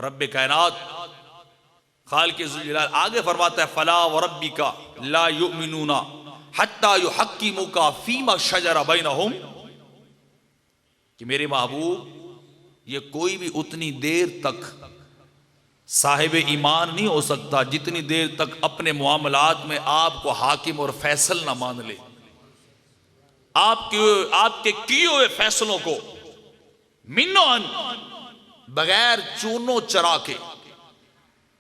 रब्बे कायनात खालिक़े ज़ुल जलाल आगे फरमाता है, फला व रब्बिका ला युमिनूना हत्ता युहक्किमुका फीमा शजरा बैनहुम, कि मेरे महबूब ये कोई भी उतनी देर तक साहिब ईमान नहीं हो सकता जितनी देर तक अपने मामलात में आपको हाकिम और फैसल ना मान ले। आपके किए हुए फैसलों को मिन्नोन बगैर चूनो चरा के,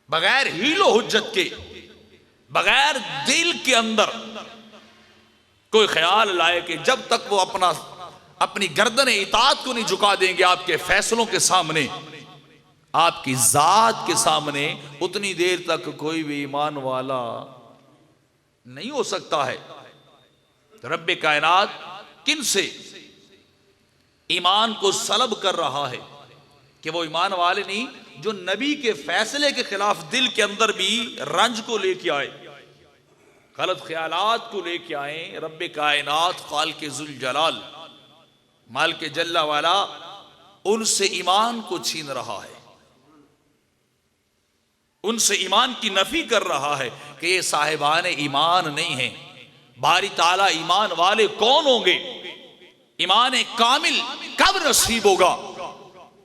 बगैर हीलो हुज्जत के, बगैर दिल के अंदर कोई ख्याल लाए कि जब तक वो अपनी गर्दन इताअत को नहीं झुका देंगे आपके फैसलों के सामने, आपकी जात के सामने, उतनी देर तक कोई भी ईमान वाला नहीं हो सकता है। रब्बे कायनात किन से ईमान को सलब कर रहा है कि वो ईमान वाले नहीं जो नबी के फैसले के खिलाफ दिल के अंदर भी रंज को लेके आए, गलत ख्यालात को लेके आए। रब्बे कायनात खालिक़े ज़ुल जलाल मालिक जल्ला वाला उनसे ईमान को छीन रहा है, उनसे ईमान की नफी कर रहा है कि ये साहिबान ईमान नहीं है। बारी ताला ईमान वाले कौन होंगे, ईमान कामिल कब नसीब होगा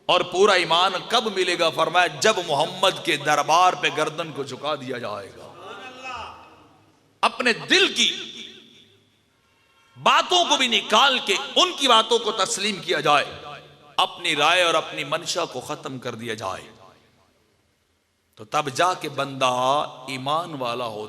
और पूरा ईमान कब मिलेगा? फरमाया जब मोहम्मद के दरबार पे गर्दन को झुका दिया जाएगा, अपने दिल की बातों को भी निकाल के उनकी बातों को तस्लीम किया जाए, अपनी राय और अपनी मंशा को खत्म कर दिया जाए, तो तब जाके बंदा ईमान वाला होता।